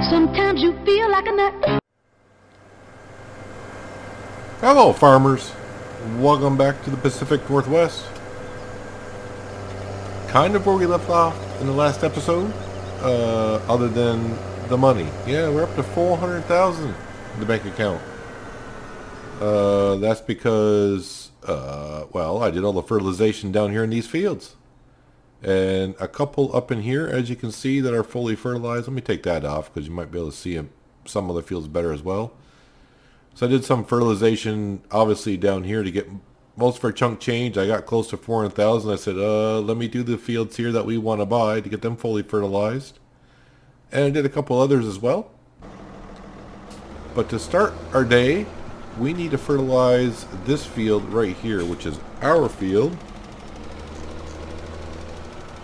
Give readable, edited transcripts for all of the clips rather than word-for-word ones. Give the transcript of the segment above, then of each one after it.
Sometimes you feel like a nut. Hello, farmers. Welcome back to the Pacific Northwest. Kind of where we left off in the last episode, other than the money. Yeah, we're up to 400,000 in the bank account. That's because, well, I did all the fertilization down here in these fields. And a couple up in here, as you can see, that are fully fertilized. Let me take that off because you might be able to see some other fields better as well. So I did some fertilization, obviously, down here to get most of our chunk change. I got close to 400,000. I said, let me do the fields here that we want to buy to get them fully fertilized. And I did a couple others as well. But to start our day, we need to fertilize this field right here, which is our field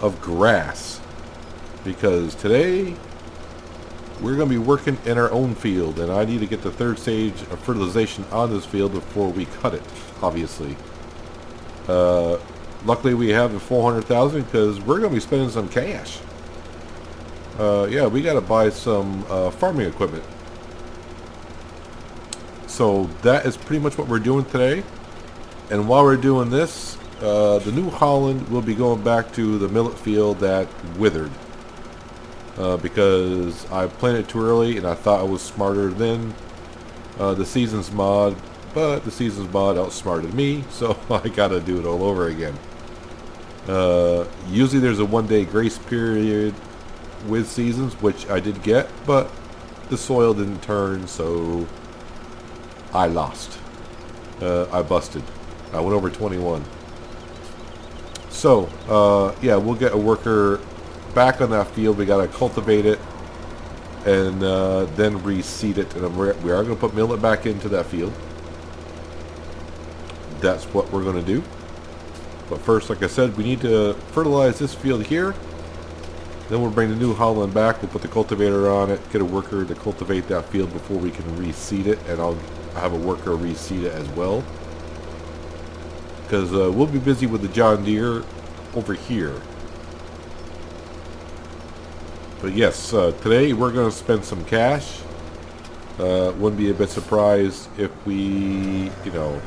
of grass. Because today we're going to be working in our own field, and I need to get the third stage of fertilization on this field before we cut it, obviously. Luckily we have the 400,000 because we're going to be spending some cash. Yeah, we got to buy some farming equipment. So that is pretty much what we're doing today. And while we're doing this, the New Holland will be going back to the millet field that withered. Because I planted too early and I thought I was smarter than the Seasons mod, but the Seasons mod outsmarted me, so I gotta do it all over again. Usually there's a 1-day grace period with Seasons, which I did get, but the soil didn't turn, so I lost. I busted. I went over 21. So, yeah, we'll get a worker back on that field. We got to cultivate it and then reseed it. And we are going to put millet back into that field. That's what we're going to do. But first, like I said, we need to fertilize this field here. Then we'll bring the New Holland back. We'll put the cultivator on it, get a worker to cultivate that field before we can reseed it. And I'll have a worker reseed it as well. Because we'll be busy with the John Deere over here. But yes, today we're going to spend some cash. Wouldn't be a bit surprised if we, you know,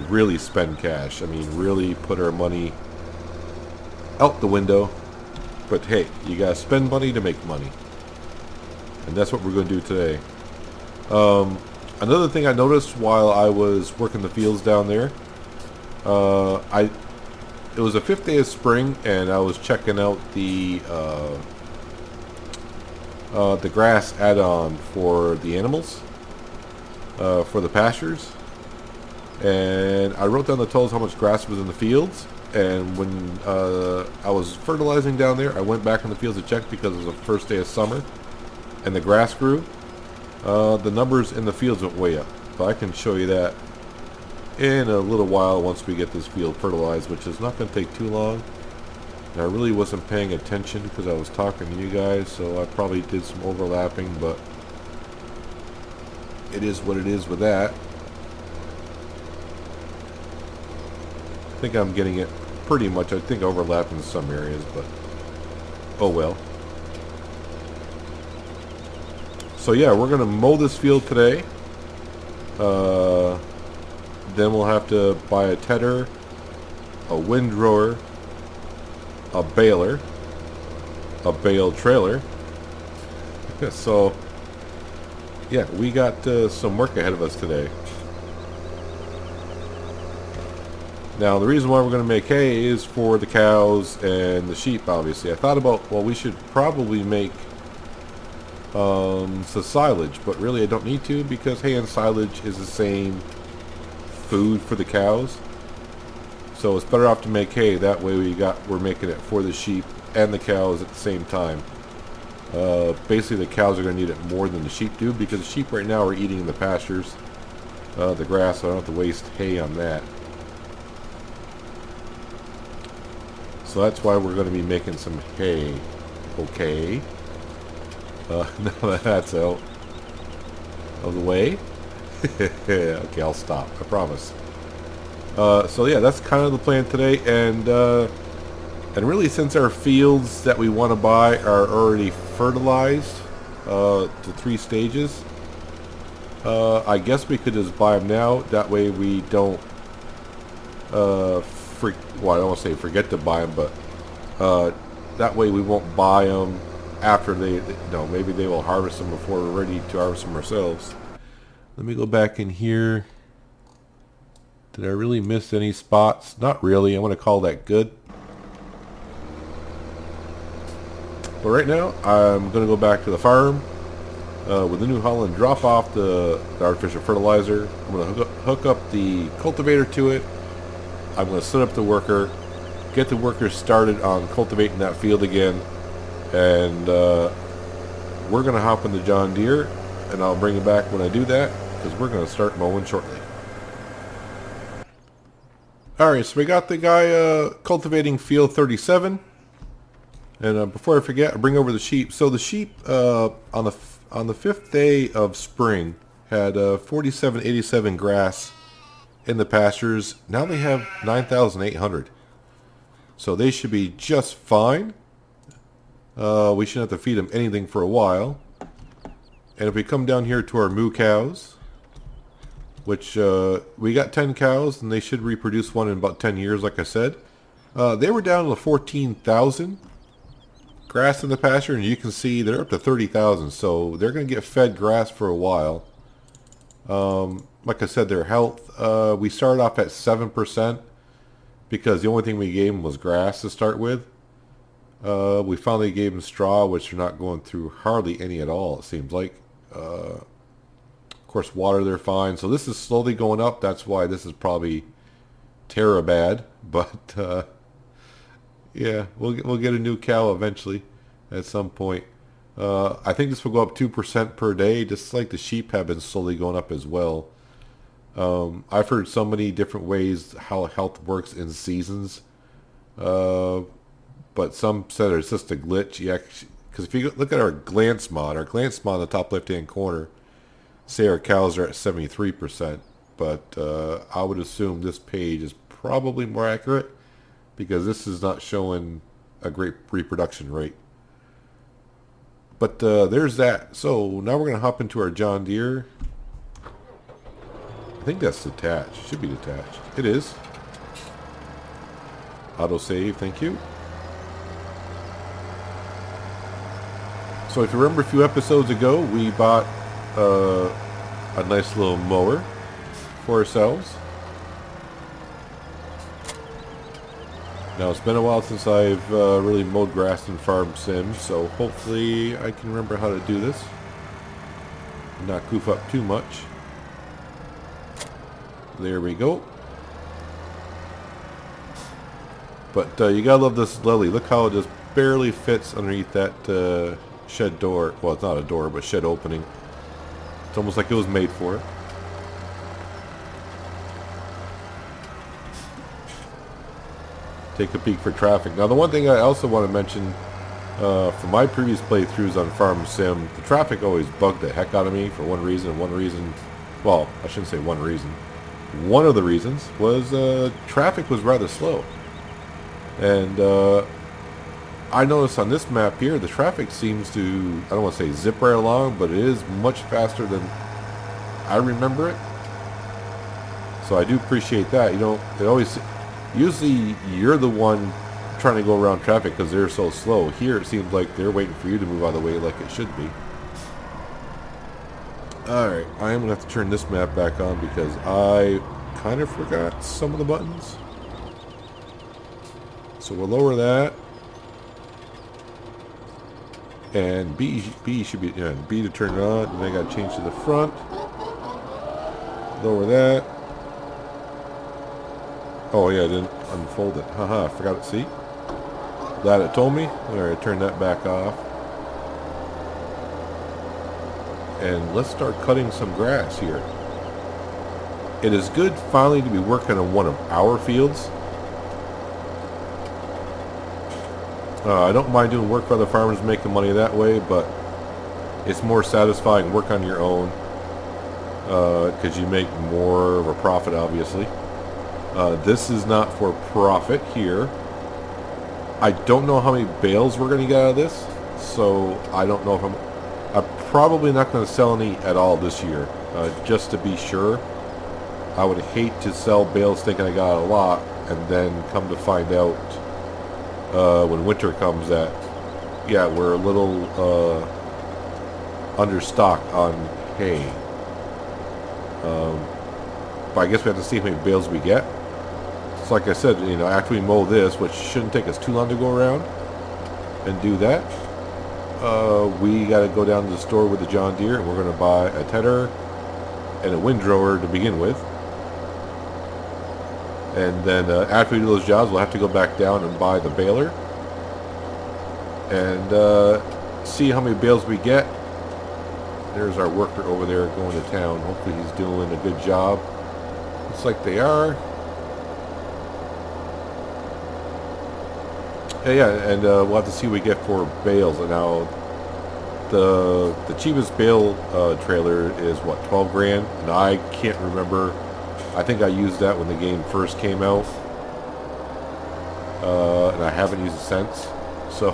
really spend cash. I mean, really put our money out the window. But hey, you got to spend money to make money. And that's what we're going to do today. Another thing I noticed while I was working the fields down there, it was the 5th day of spring, and I was checking out the grass add-on for the animals, for the pastures, and I wrote down the totals how much grass was in the fields. And when I was fertilizing down there, I went back in the fields to check because it was the first day of summer and the grass grew. The numbers in the fields went way up, but I can show you that in a little while once we get this field fertilized, which is not going to take too long. And I really wasn't paying attention because I was talking to you guys, so I probably did some overlapping, but it is what it is with that. I think I'm getting it pretty much. I think overlap in some areas, but oh well. So yeah, we're going to mow this field today. Then we'll have to buy a tedder, a windrower, a baler, a bale trailer. So yeah, we got some work ahead of us today. Now the reason why we're going to make hay is for the cows and the sheep, obviously. I thought about, well, we should probably make some silage, but really I don't need to because hay and silage is the same food for the cows. So it's better off to make hay. That way we're making it for the sheep and the cows at the same time. Basically the cows are going to need it more than the sheep do because the sheep right now are eating in the pastures, the grass, so I don't have to waste hay on that. So that's why we're going to be making some hay. Okay. Now that that's out of the way. Okay, I'll stop. I promise. So yeah, that's kind of the plan today. And really, since our fields that we want to buy are already fertilized, to 3 stages. I guess we could just buy them now. That way we don't well, I don't want to say forget to buy them, but that way we won't buy them after maybe they will harvest them before we're ready to harvest them ourselves. Let me go back in here. Did I really miss any spots? Not really. I'm going to call that good. But right now, I'm going to go back to the farm with the New Holland, drop off the artificial fertilizer. I'm going to hook up the cultivator to it. I'm going to set up the worker, get the workers started on cultivating that field again, and we're going to hop in the John Deere, and I'll bring it back when I do that, because we're going to start mowing shortly. Alright, so we got the guy cultivating field 37, and before I forget, I bring over the sheep. So the sheep on the 5th day of spring had 4787 grass in the pastures. Now they have 9,800. So they should be just fine. We shouldn't have to feed them anything for a while. And if we come down here to our moo cows, which we got 10 cows, and they should reproduce one in about 10 years, like I said. They were down to 14,000 grass in the pasture, and you can see they're up to 30,000. So they're going to get fed grass for a while. Like I said, their health, we started off at 7% because the only thing we gave them was grass to start with. We finally gave them straw, which they're not going through hardly any at all, it seems like. Of course, water, they're fine. So this is slowly going up. That's why this is probably terra bad. But yeah, we'll get a new cow eventually at some point. I think this will go up 2% per day, just like the sheep have been slowly going up as well. I've heard so many different ways how health works in seasons. But some said it's just a glitch. Yeah, because if you look at our glance mod in the top left-hand corner, say our cows are at 73%. But I would assume this page is probably more accurate because this is not showing a great reproduction rate. But there's that. So now we're going to hop into our John Deere. I think that's detached. Should be detached. It is. Autosave, thank you. So if you remember a few episodes ago, we bought a nice little mower for ourselves. Now it's been a while since I've really mowed grass in Farm Sim, so hopefully I can remember how to do this. Not goof up too much. There we go. But you gotta love this lily. Look how it just barely fits underneath that shed door. Well, it's not a door, but shed opening. It's almost like it was made for it. Take a peek for traffic. Now, the one thing I also want to mention from my previous playthroughs on Farm Sim, the traffic always bugged the heck out of me for one reason. Well, I shouldn't say one reason. One of the reasons was traffic was rather slow. And I noticed on this map here, the traffic seems to, I don't want to say zip right along, but it is much faster than I remember it. So I do appreciate that. You know, it always, usually you're the one trying to go around traffic because they're so slow. Here it seems like they're waiting for you to move out of the way like it should be. Alright, I am going to have to turn this map back on because I kind of forgot some of the buttons. So we'll lower that. And B should be, B to turn it on, and then I got to change to the front. Lower that. Oh yeah, I didn't unfold it. Haha, I forgot it, see? Glad it told me. Alright, turn that back off. And let's start cutting some grass here. It is good finally to be working on one of our fields. I don't mind doing work for other farmers, making money that way, but it's more satisfying work on your own because you make more of a profit, obviously. This is not for profit here. I don't know how many bales we're going to get out of this, so I don't know if I'm probably not going to sell any at all this year, just to be sure. I would hate to sell bales thinking I got a lot, and then come to find out when winter comes that, yeah, we're a little understocked on hay. But I guess we have to see how many bales we get. So like I said, you know, after we mow this, which shouldn't take us too long to go around and do that, we got to go down to the store with the John Deere, and we're going to buy a tedder and a windrower to begin with. And then after we do those jobs, we'll have to go back down and buy the baler and see how many bales we get. There's our worker over there going to town. Hopefully he's doing a good job. Looks like they are. Yeah, and we'll have to see what we get for bales. And now the cheapest bale trailer is what, 12 grand? And I can't remember. I think I used that when the game first came out, and I haven't used it since. So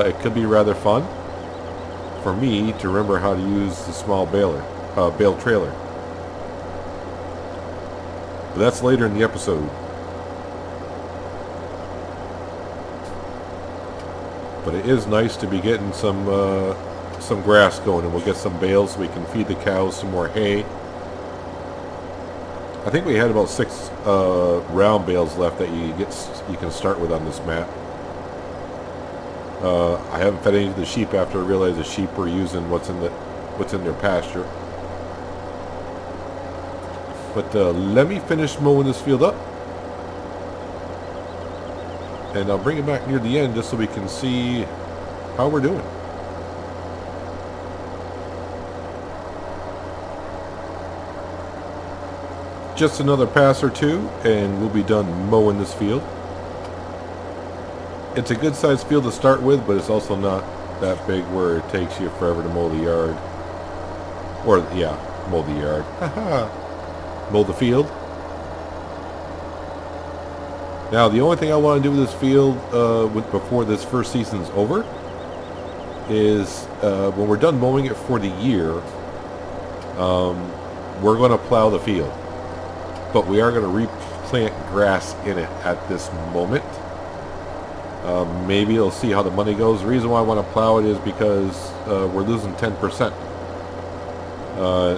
it could be rather fun for me to remember how to use the small bale trailer. But that's later in the episode. But it is nice to be getting some grass going, and we'll get some bales so we can feed the cows some more hay. I think we had about 6 round bales left that you can start with on this map. I haven't fed any of the sheep after I realized the sheep were using what's in their pasture. But let me finish mowing this field up, and I'll bring it back near the end just so we can see how we're doing. Just another pass or two, and we'll be done mowing this field. It's a good sized field to start with, but it's also not that big where it takes you forever to mow the yard. Or, yeah, mow the yard. Mow the field. Now, the only thing I want to do with this field before this first season's over is when we're done mowing it for the year, we're going to plow the field. But we are going to replant grass in it at this moment. Maybe we'll see how the money goes. The reason why I want to plow it is because we're losing 10%.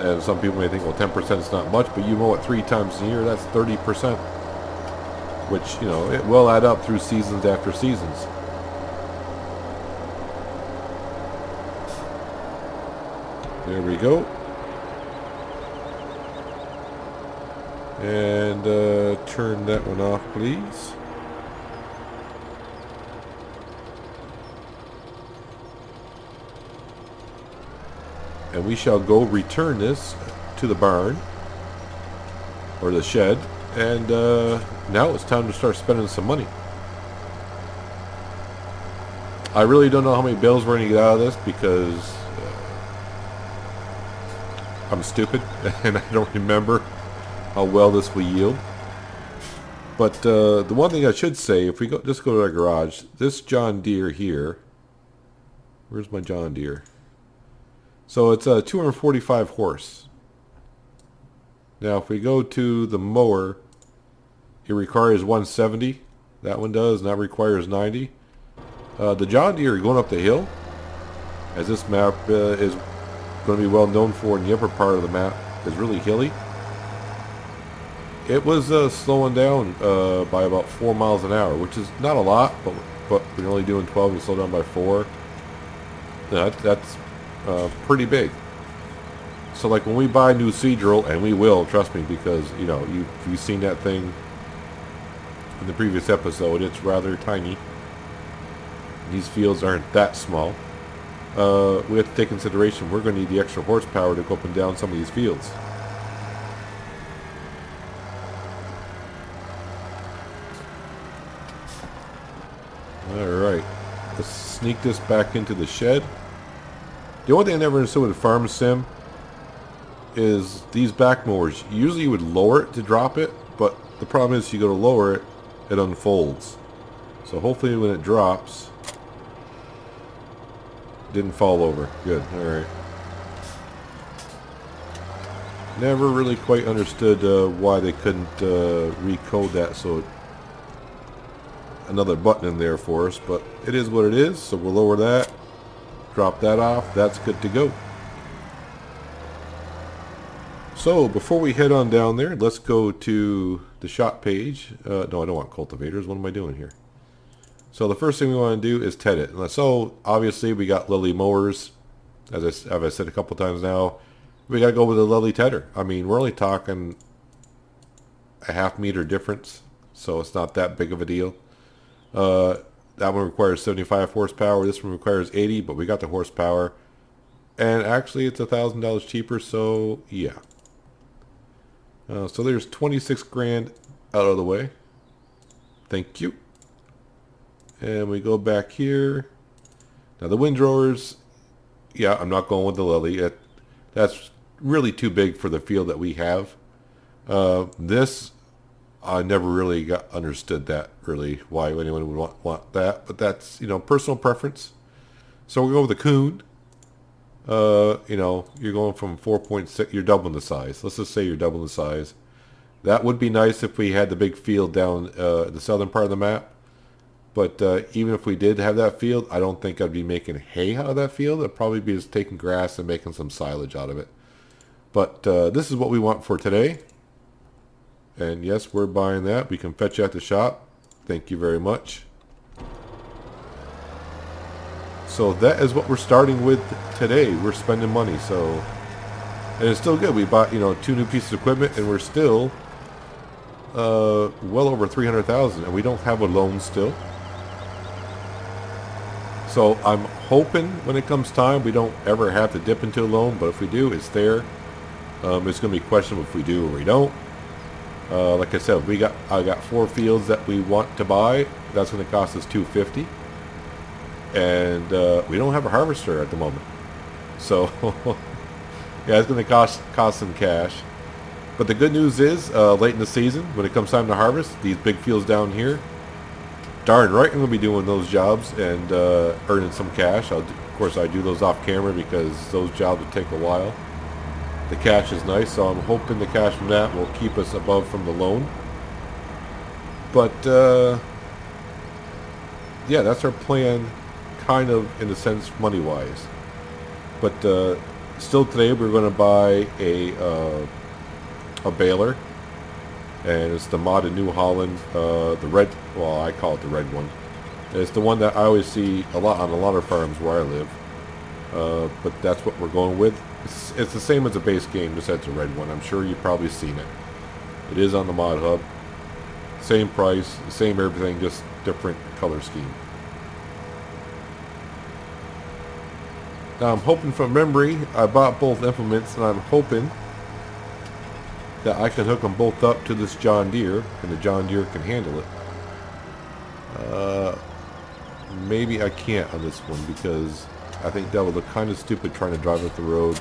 And some people may think, well, 10% is not much, but you mow it 3 times a year, that's 30%. Which, you know, it will add up through seasons after seasons. There we go. And turn that one off, please. And we shall go return this to the barn, or the shed, and now it's time to start spending some money. I really don't know how many bales we're going to get out of this because I'm stupid and I don't remember how well this will yield. But the one thing I should say, if we just go to our garage, this John Deere here, where's my John Deere? So it's a 245 horse. Now if we go to the mower, it requires 170. That one does, and that requires 90. The John Deere going up the hill, as this map is going to be well known for in the upper part of the map, is really hilly. It was slowing down by about 4 miles an hour, which is not a lot, but when you're only doing 12, you slow down by 4. That's pretty big. So like when we buy new seed drill, and we will, trust me, because you know you've seen that thing in the previous episode, it's rather tiny. These fields aren't that small. We have to take consideration we're going to need the extra horsepower to go up and down some of these fields. Alright, let's sneak this back into the shed. The only thing I never understood with Farm Sim is these back mowers. Usually you would lower it to drop it, but the problem is you go to lower it, it unfolds. So hopefully when it drops, Didn't fall over. Good. Alright. Never really quite understood why they couldn't recode that so another button in there for us, but it is what it is, so we'll lower that, drop that off, that's good to go. So before we head on down there, let's go to the shop page. No, I don't want cultivators. What am I doing here? So the first thing we want to do is ted it. So obviously we got Lily mowers, as I said a couple times now. We got to go with a Lily tedder. I mean, we're only talking a half-meter difference, so it's not that big of a deal. That one requires 75 horsepower. This one requires 80, but we got the horsepower. And actually, it's $1,000 cheaper, so yeah. So there's 26 grand out of the way. Thank you. And we go back here. Now the windrowers, yeah, I'm not going with the Lily. That's really too big for the field that we have. This, I never really understood that, really, why anyone would want that. But that's, you know, personal preference. So we'll go with the Kuhn. You know, you're going from 4.6, you're doubling the size. Let's just say you're doubling the size. That would be nice if we had the big field down the southern part of the map. But even if we did have that field, I don't think I'd be making hay out of that field. I'd probably be just taking grass and making some silage out of it. But this is what we want for today. And yes, we're buying that. We can fetch you at the shop. Thank you very much. So that is what we're starting with today. We're spending money, so, and it's still good. We bought, you know, 2 new pieces of equipment, and we're still well over 300,000, and we don't have a loan still. So I'm hoping when it comes time we don't ever have to dip into a loan, but if we do, it's there. It's going to be questionable if we do or we don't. Like I said, I got 4 fields that we want to buy. That's going to cost us $250. And we don't have a harvester at the moment, so yeah, it's going to cost some cash. But the good news is, late in the season, when it comes time to harvest these big fields down here, darn right I'm going to be doing those jobs and earning some cash. Of course, I do those off camera because those jobs will take a while. The cash is nice, so I'm hoping the cash from that will keep us above from the loan. But yeah, that's our plan. Kind of, in a sense, money-wise. But still today we're going to buy a baler, and it's the modded New Holland, the red. Well, I call it the red one. It's the one that I always see a lot on a lot of farms where I live. But that's what we're going with. It's the same as the base game, just that's a red one. I'm sure you've probably seen it. It is on the Mod Hub. Same price, same everything, just different color scheme. Now I'm hoping from memory, I bought both implements, and I'm hoping that I can hook them both up to this John Deere, and the John Deere can handle it. Maybe I can't on this one, because I think that would look kind of stupid trying to drive up the road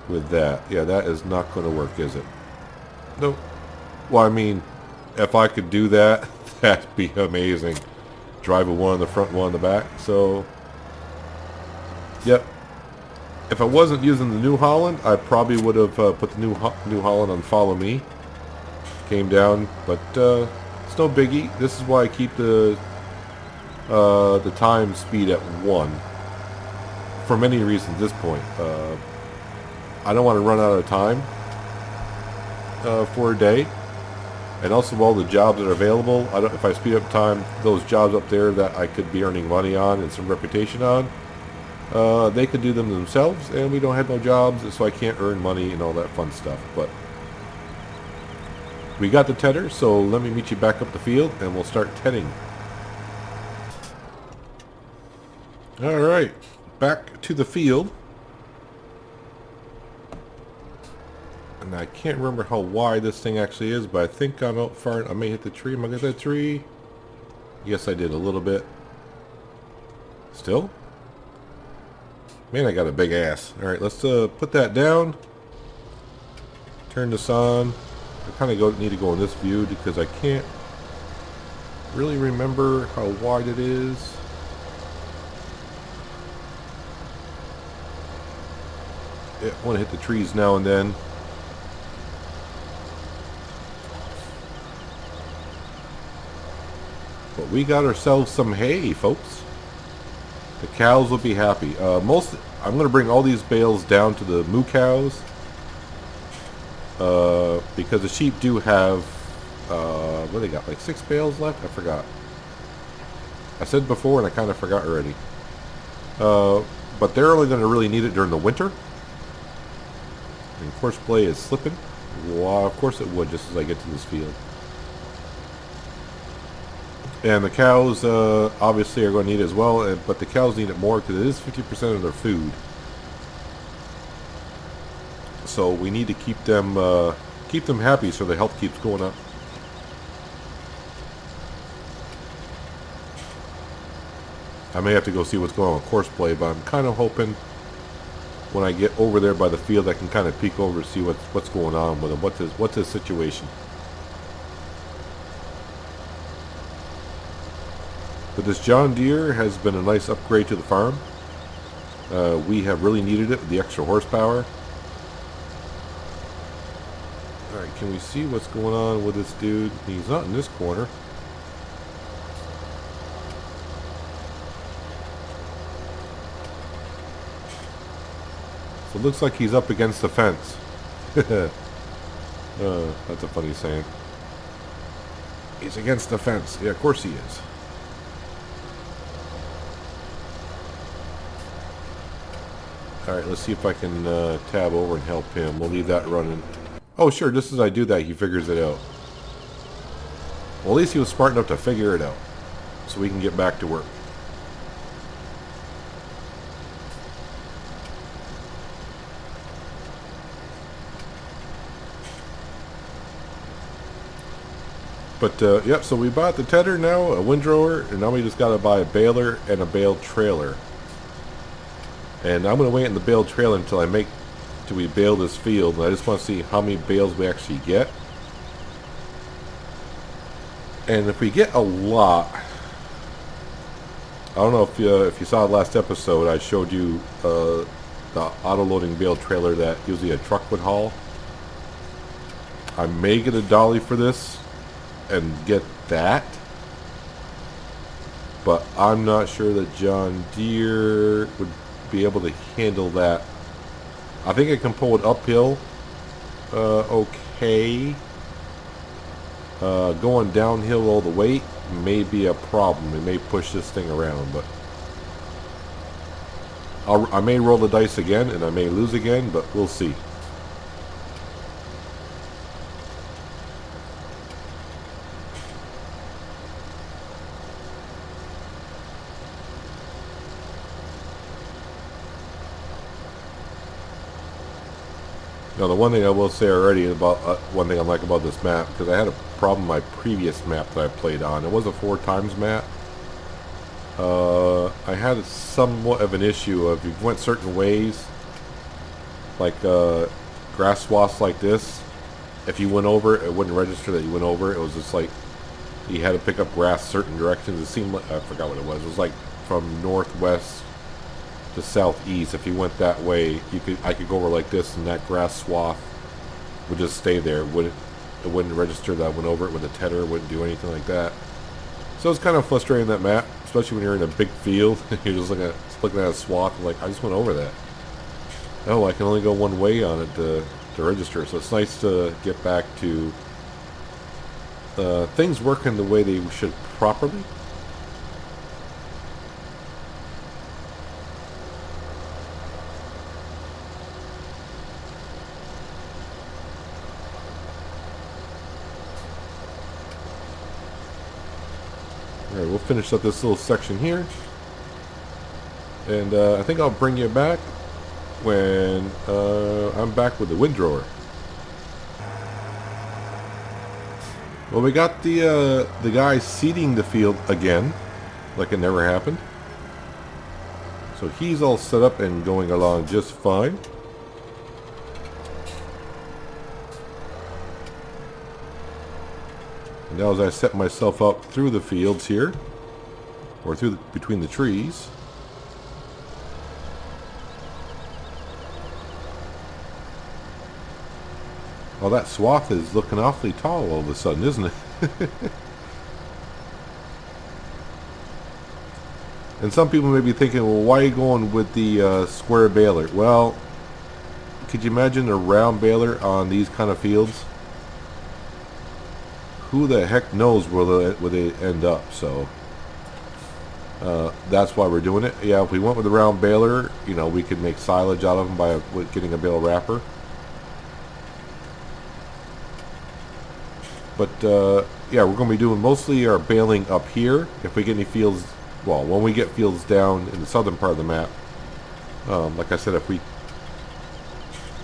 with that. Yeah, that is not going to work, is it? Nope. Well, I mean, if I could do that, that'd be amazing. Drive a one on the front, one on the back, so... Yep. If I wasn't using the New Holland, I probably would have put the New Holland on Follow Me. Came down, but it's no biggie. This is why I keep the time speed at 1. For many reasons at this point. I don't want to run out of time for a day. And also all the jobs that are available. If I speed up time, those jobs up there that I could be earning money on and some reputation on, they could do them themselves, and we don't have no jobs, so I can't earn money and all that fun stuff. But we got the tedder, so let me meet you back up the field, and we'll start tedding. Alright, back to the field. And I can't remember how wide this thing actually is, but I think I'm out far. I may hit the tree. Am I going to hit that tree? Yes, I did a little bit. Still? Man, I got a big ass. Alright, let's put that down. Turn this on. I kind of need to go in this view because I can't really remember how wide it is. want to hit the trees now and then. But we got ourselves some hay, folks. The cows will be happy. I'm going to bring all these bales down to the moo cows. Because the sheep do have, what do they got, like 6 bales left? I forgot. I said before and I kind of forgot already. But they're only going to really need it during the winter. And horseplay is slipping. Well, of course it would, just as I get to this field. And the cows, obviously, are going to need it as well. But the cows need it more because it is 50% of their food. So we need to keep them happy so the health keeps going up. I may have to go see what's going on with horseplay, but I'm kind of hoping when I get over there by the field, I can kind of peek over to see what's going on with him. What's his situation? But this John Deere has been a nice upgrade to the farm. We have really needed it with the extra horsepower. Alright, can we see what's going on with this dude? He's not in this corner. So it looks like he's up against the fence. That's a funny saying. He's against the fence. Yeah, of course he is. Alright, let's see if I can tab over and help him. We'll leave that running. Oh, sure, just as I do that, he figures it out. Well, at least he was smart enough to figure it out. So we can get back to work. But, yep, so we bought the tedder now, a windrower, and now we just got to buy a baler and a bale trailer. And I'm going to wait in the bale trailer until we bale this field. And I just want to see how many bales we actually get. And if we get a lot, I don't know if you saw the last episode, I showed you the auto-loading bale trailer that usually a truck would haul. I may get a dolly for this and get that, but I'm not sure that John Deere would be able to handle that. I think I can pull it uphill okay. Going downhill all the way may be a problem. It may push this thing around, but I may roll the dice again and I may lose again, but we'll see. Now, the one thing I will say already about one thing I like about this map, because I had a problem with my previous map that I played on. It was a 4x map. I had somewhat of an issue of, if you went certain ways, like grass swaths like this, if you went over, it wouldn't register that you went over. It was just like you had to pick up grass certain directions. It seemed like, I forgot what it was. It was like from northwest to southeast. If you went that way, I could go over like this, and that grass swath would just stay there. It wouldn't register that I went over it with a tedder. It wouldn't do anything like that. So it's kind of frustrating, that map, especially when you're in a big field. You're just looking at a swath and like, I just went over that. Oh, I can only go one way on it to register. So it's nice to get back to things working the way they should properly. Alright, we'll finish up this little section here. And I think I'll bring you back when I'm back with the windrower. Well, we got the guy seeding the field again, like it never happened. So he's all set up and going along just fine. And now as I set myself up through the fields here, or between the trees, Well, that swath is looking awfully tall all of a sudden, isn't it? And some people may be thinking, well, why are you going with the square baler? Well, could you imagine a round baler on these kind of fields? Who the heck knows where they end up? So that's why we're doing it. Yeah, if we went with a round baler, you know, we could make silage out of them by getting a bale wrapper. But yeah, we're going to be doing mostly our baling up here. If we get any fields, well, when we get fields down in the southern part of the map, like I said, if we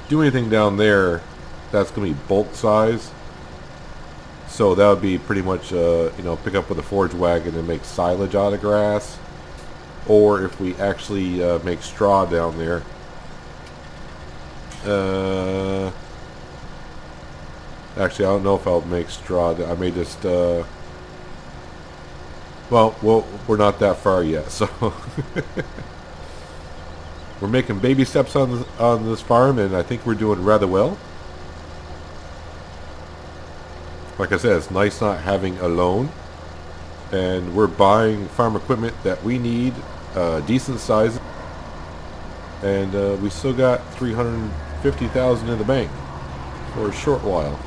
do anything down there, that's going to be bulk size. So that would be pretty much, you know, pick up with a forage wagon and make silage out of grass. Or if we actually make straw down there. Actually, I don't know if I'll make straw. I may just, well, we're not that far yet, so we're making baby steps on this farm, and I think we're doing rather well. Like I said, it's nice not having a loan, and we're buying farm equipment that we need, decent size, and we still got $350,000 in the bank for a short while.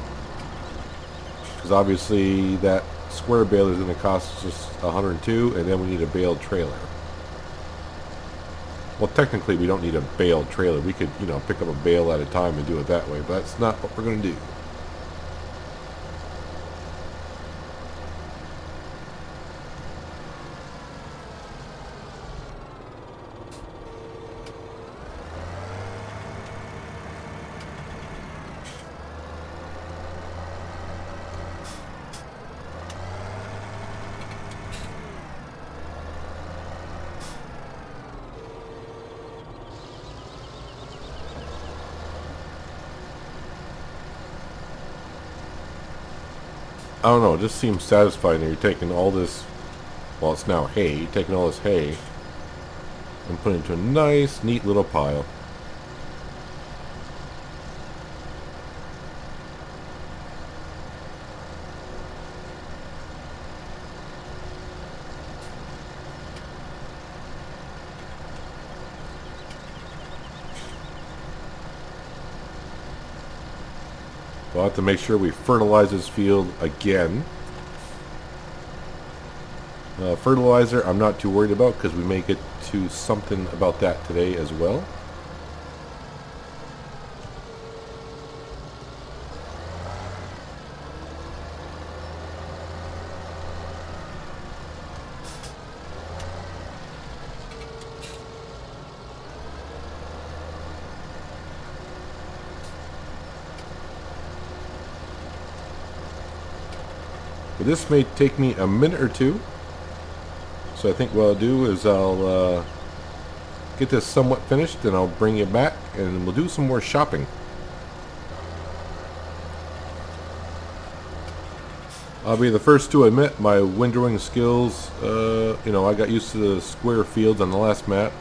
Because obviously that square baler is going to cost us $102, and then we need a baled trailer. Well, technically we don't need a baled trailer. We could, you know, pick up a bale at a time and do it that way, but that's not what we're going to do. I don't know, it just seems satisfying that you're taking all this, well, it's now hay, you're taking all this hay and putting it into a nice, neat little pile. We'll have to make sure we fertilize this field again. Fertilizer, I'm not too worried about because we may get to something about that today as well. But this may take me a minute or two. So I think what I'll do is I'll get this somewhat finished, and I'll bring it back and we'll do some more shopping. I'll be the first to admit my windrowing skills, you know, I got used to the square fields on the last map.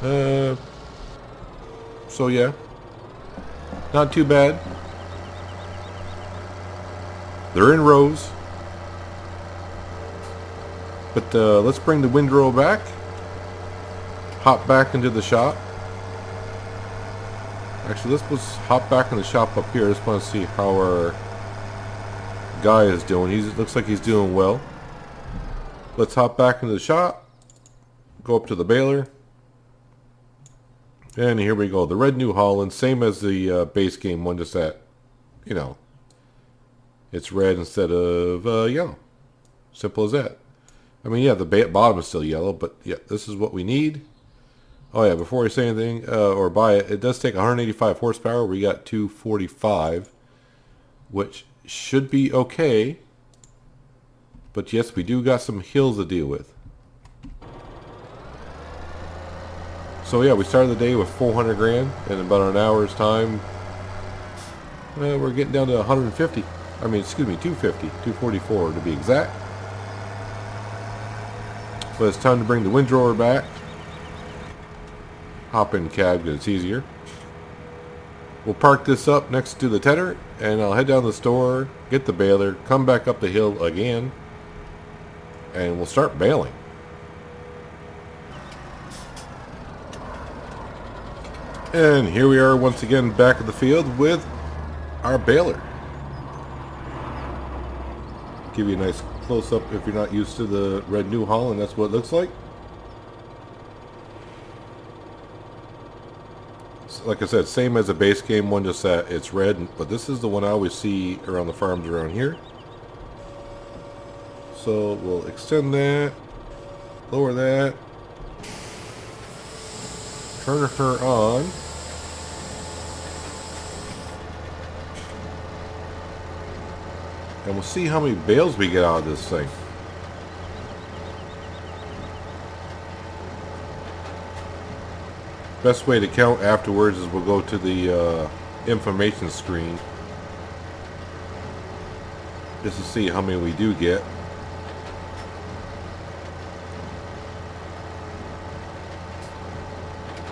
So yeah, not too bad. They're in rows. But let's bring the windrow back. Hop back into the shop. Actually, let's hop back in the shop up here. I just want to see how our guy is doing. Looks like he's doing well. Let's hop back into the shop. Go up to the baler. And here we go. The red New Holland. Same as the base game one, just that, you know, it's red instead of yellow. Simple as that. I mean, yeah, the bottom is still yellow, but yeah, this is what we need. Oh yeah, before I say anything or buy it, it does take 185 horsepower. We got 245, which should be okay. But yes, we do got some hills to deal with. So yeah, we started the day with 400 grand, and in about an hour's time, we're getting down to 150. I mean, excuse me, 250, 244 to be exact. But it's time to bring the windrower back. Hop in cab because it's easier. We'll park this up next to the tedder, and I'll head down to the store, get the baler, come back up the hill again, and we'll start baling. And here we are once again back at the field with our baler. Give you a nice close-up if you're not used to the red New Holland. That's what it looks like. Like I said, same as the base game one, just that it's red, but this is the one I always see around the farms around here. So we'll extend that, lower that, turn her on. And we'll see how many bales we get out of this thing. Best way to count afterwards is we'll go to the information screen just to see how many we do get.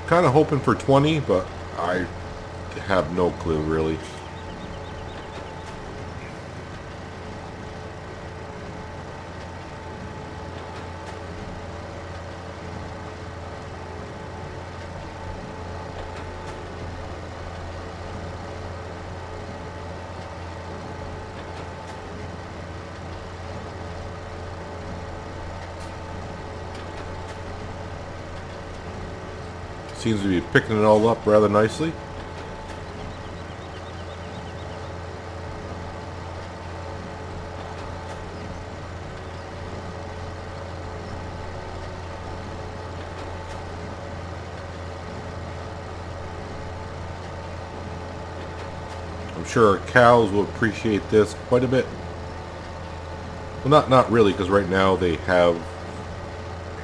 Kind of hoping for 20, but I have no clue really. Seems to be picking it all up rather nicely. I'm sure our cows will appreciate this quite a bit. Well, not really, because right now they have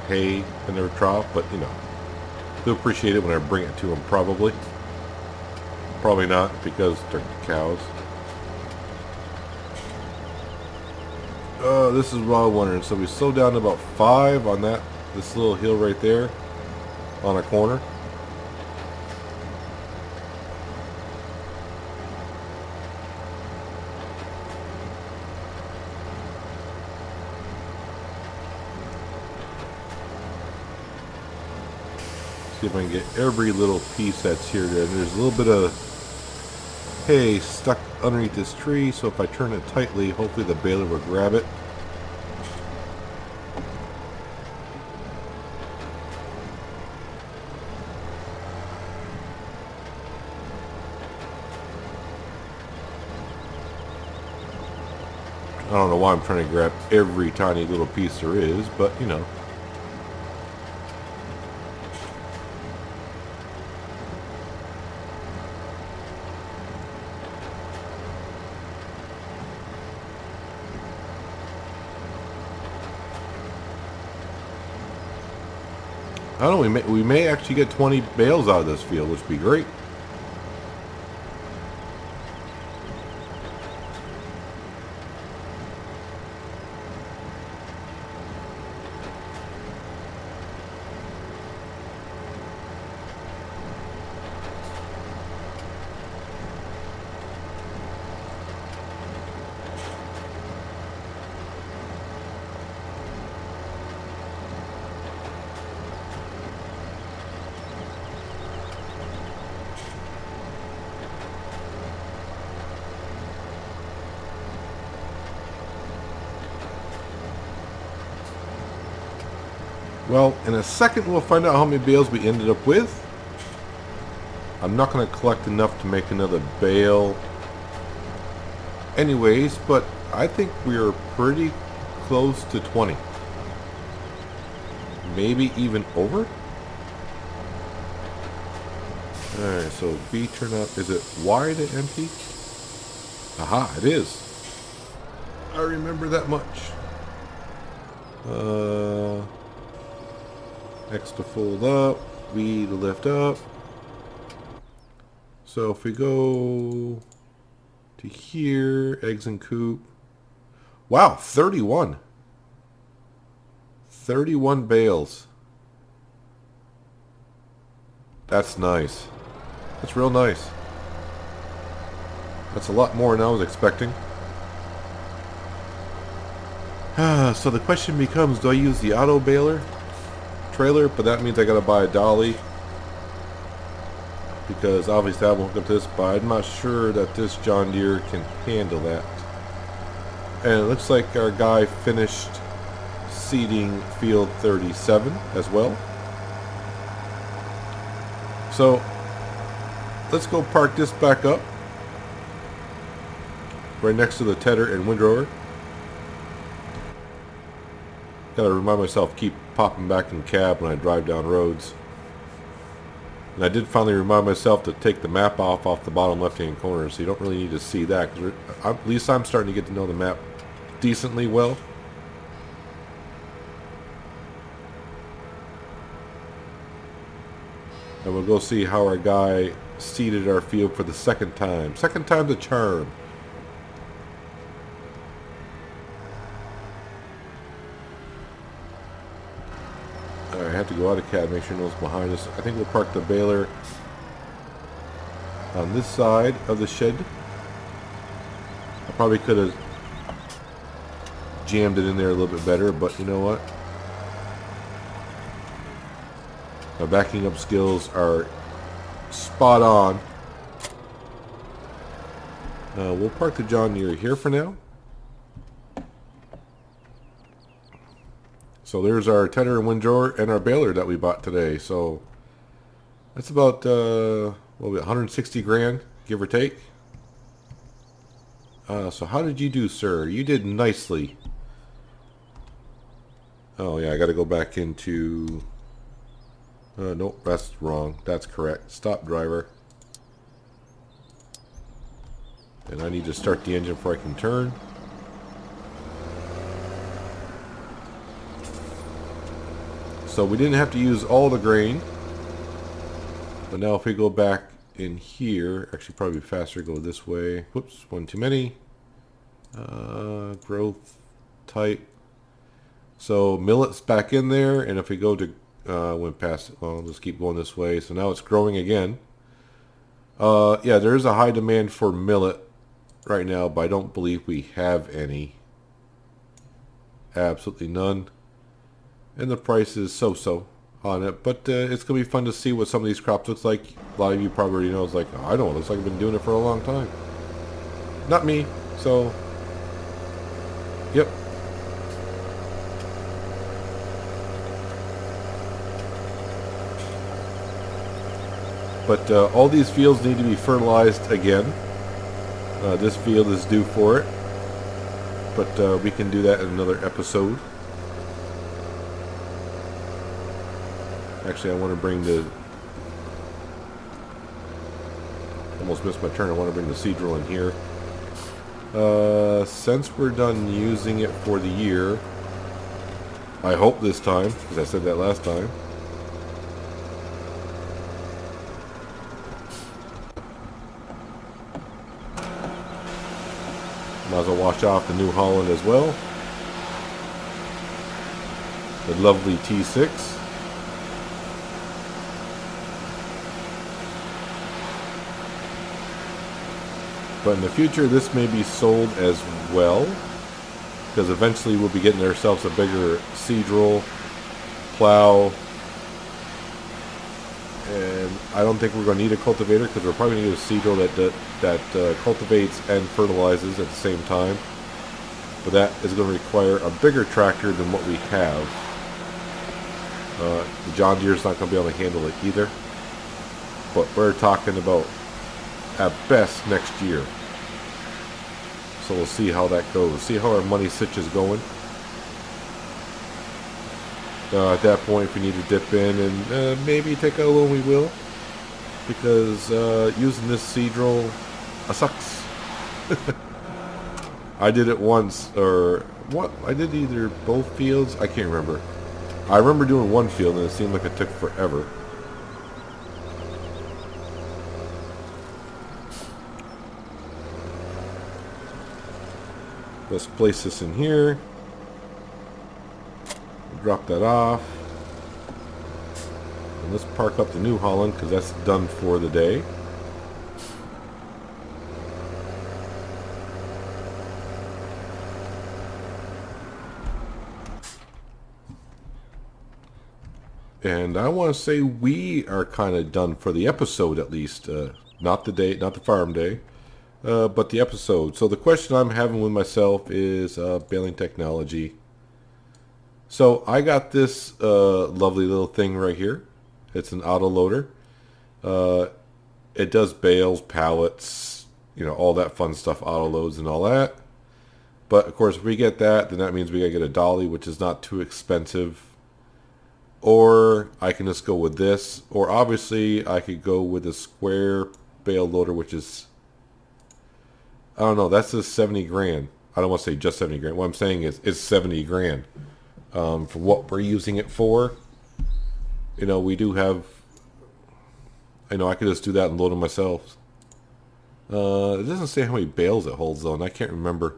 hay in their trough, but you know, they'll appreciate it when I bring it to them, probably. Probably not, because they're cows. This is what I'm wondering. So we slow down to about 5 on this little hill right there on a corner. See if I can get every little piece that's here. There's a little bit of hay stuck underneath this tree, so if I turn it tightly, hopefully the baler will grab it. I don't know why I'm trying to grab every tiny little piece there is, but you know. I don't know, we may actually get 20 bales out of this field, which would be great. Well, in a second we'll find out how many bales we ended up with. I'm not going to collect enough to make another bale anyways, but I think we're pretty close to 20. Maybe even over? Alright, so B turn up. Is it Y to empty? Aha, it is. I remember that much. X to fold up, V to lift up. So if we go to here, eggs and coop. Wow, 31. 31 bales. That's nice. That's real nice. That's a lot more than I was expecting. So the question becomes, do I use the auto baler trailer? But that means I gotta buy a dolly, because obviously I won't get this, but I'm not sure that this John Deere can handle that. And it looks like our guy finished seeding field 37 as well. So let's go park this back up right next to the tedder and windrower. Gotta remind myself, keep popping back in cab when I drive down roads. And I did finally remind myself to take the map off the bottom left hand corner, so you don't really need to see that, because at least I'm starting to get to know the map decently well. And we'll go see how our guy seeded our field for the second time. Second time's a charm. I have to go out of cab, make sure no one's behind us. I think we'll park the baler on this side of the shed. I probably could have jammed it in there a little bit better, but you know what? My backing up skills are spot on. We'll park the John Deere here for now. So there's our tedder and windrower and our baler that we bought today. So that's about what, 160 grand, give or take. So how did you do, sir? You did nicely. Oh yeah, I got to go back into. Nope, that's wrong. That's correct. Stop, driver. And I need to start the engine before I can turn. So we didn't have to use all the grain. But now if we go back in here, actually probably faster go this way. Whoops, one too many. Growth type. So millet's back in there, and if we go to went past it, well, let's keep going this way. So now it's growing again. Yeah, there is a high demand for millet right now, but I don't believe we have any. Absolutely none. And the price is so-so on it, but it's going to be fun to see what some of these crops looks like. A lot of you probably already know. It's like, oh, I know, it looks like I've been doing it for a long time. Not me, so, yep. But all these fields need to be fertilized again. This field is due for it, but we can do that in another episode. Actually, I want to bring the... Almost missed my turn. I want to bring the seed drill in here. Since we're done using it for the year, I hope this time, because I said that last time. Might as well wash off the New Holland as well. The lovely T6. But in the future, this may be sold as well, because eventually we'll be getting ourselves a bigger seed drill, plow, and I don't think we're going to need a cultivator, because we're probably going to need a seed drill that cultivates and fertilizes at the same time. But that is going to require a bigger tractor than what we have. The John Deere's not going to be able to handle it either. But we're talking about at best next year. So we'll see how that goes. See how our money sitch is going. At that point, if we need to dip in and maybe take a loan, we will. Because using this seed drill sucks. I did it once, or what? I did either both fields. I can't remember. I remember doing one field and it seemed like it took forever. Let's place this in here. Drop that off. And let's park up the New Holland because that's done for the day. And I want to say we are kind of done for the episode, at least. Not the day, not the farm day, but the episode. So the question I'm having with myself is baling technology. So I got this lovely little thing right here. It's an auto loader. It does bales, pallets, all that fun stuff, auto loads and all that. But of course, if we get that, then that means we gotta get a dolly, which is not too expensive. Or I can just go with this. Or obviously, I could go with a square bale loader, which is, I don't know, that's just 70 grand. I don't want to say just 70 grand. What I'm saying is it's 70 grand for what we're using it for. We do have, I could just do that and load them myself. It doesn't say how many bales it holds though, and I can't remember.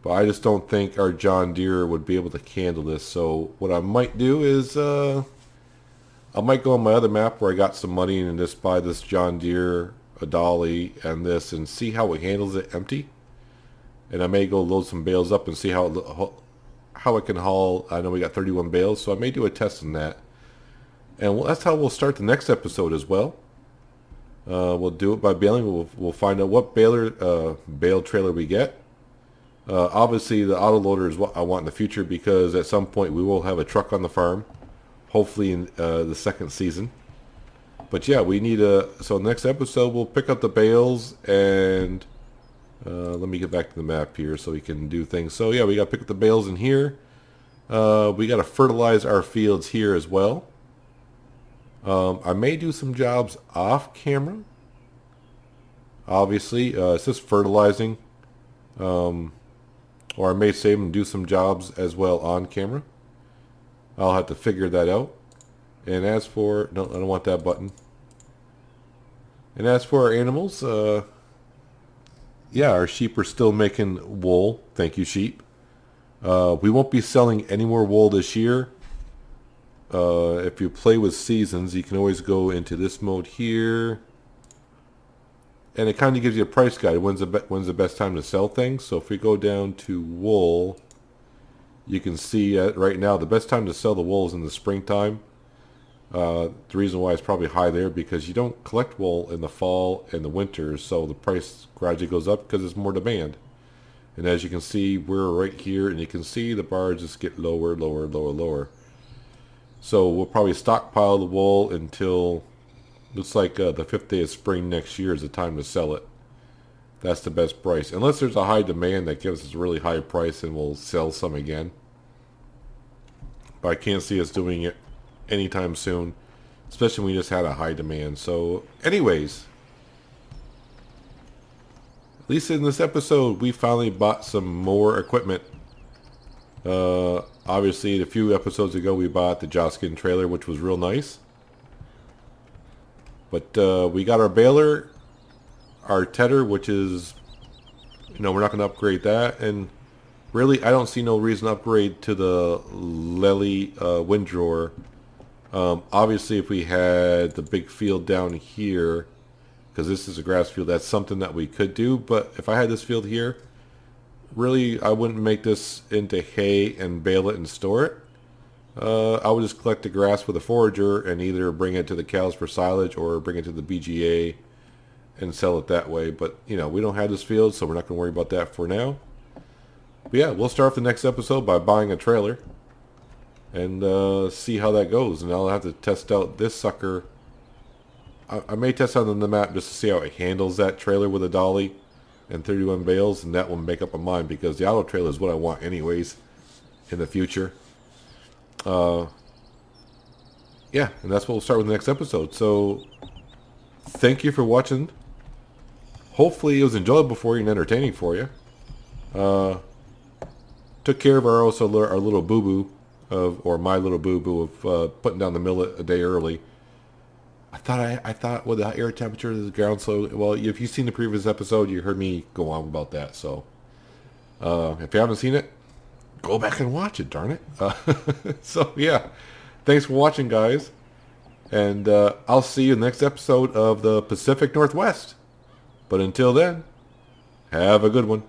But I just don't think our John Deere would be able to handle this. So what I might do is I might go on my other map where I got some money and just buy this John Deere, a dolly, and this, and see how it handles it empty. And I may go load some bales up and see how it can haul. I know we got 31 bales, so I may do a test on that. And that's how we'll start the next episode as well. We'll do it by baling. We'll find out what bale trailer we get. Obviously, the auto loader is what I want in the future because at some point we will have a truck on the farm. Hopefully in the second season. But yeah, we need so next episode we'll pick up the bales and let me get back to the map here so we can do things. So yeah, we got to pick up the bales in here. We got to fertilize our fields here as well. I may do some jobs off camera. Obviously, it's just fertilizing. Or I may save and do some jobs as well on camera. I'll have to figure that out. And as for, no, I don't want that button. And as for our animals, yeah, our sheep are still making wool. Thank you, sheep. We won't be selling any more wool this year. If you play with seasons, you can always go into this mode here. And it kind of gives you a price guide. When's the best time to sell things? So if we go down to wool, you can see right now the best time to sell the wool is in the springtime. The reason why it's probably high there because you don't collect wool in the fall and the winter, so the price gradually goes up because there's more demand. And as you can see, we're right here, and you can see the bars just get lower, lower, lower, lower. So we'll probably stockpile the wool until looks like the 5th day of spring next year is the time to sell it. That's the best price. Unless there's a high demand that gives us a really high price and we'll sell some again. But I can't see us doing it anytime soon. Especially when we just had a high demand. So anyways. At least in this episode we finally bought some more equipment. Obviously a few episodes ago we bought the Joskin trailer, which was real nice. But we got our baler, our tedder, which is, we're not going to upgrade that. And really, I don't see no reason to upgrade to the Lely windrower. Obviously, if we had the big field down here, because this is a grass field, that's something that we could do. But if I had this field here, really, I wouldn't make this into hay and bale it and store it. I would just collect the grass with a forager and either bring it to the cows for silage or bring it to the BGA and sell it that way. But, we don't have this field, so we're not going to worry about that for now. But yeah, we'll start the next episode by buying a trailer and see how that goes. And I'll have to test out this sucker. I may test out on the map just to see how it handles that trailer with a dolly and 31 bales, and that will make up my mind because the auto trailer is what I want anyways in the future. Yeah, and that's what we'll start with the next episode. So, thank you for watching. Hopefully it was enjoyable for you and entertaining for you. Took care of our little boo-boo, or my little boo-boo of putting down the millet a day early. I thought with the air temperature, the ground so well. If you've seen the previous episode, you heard me go on about that. So, if you haven't seen it, go back and watch it, darn it. So, yeah. Thanks for watching, guys. And I'll see you in the next episode of the Pacific Northwest. But until then, have a good one.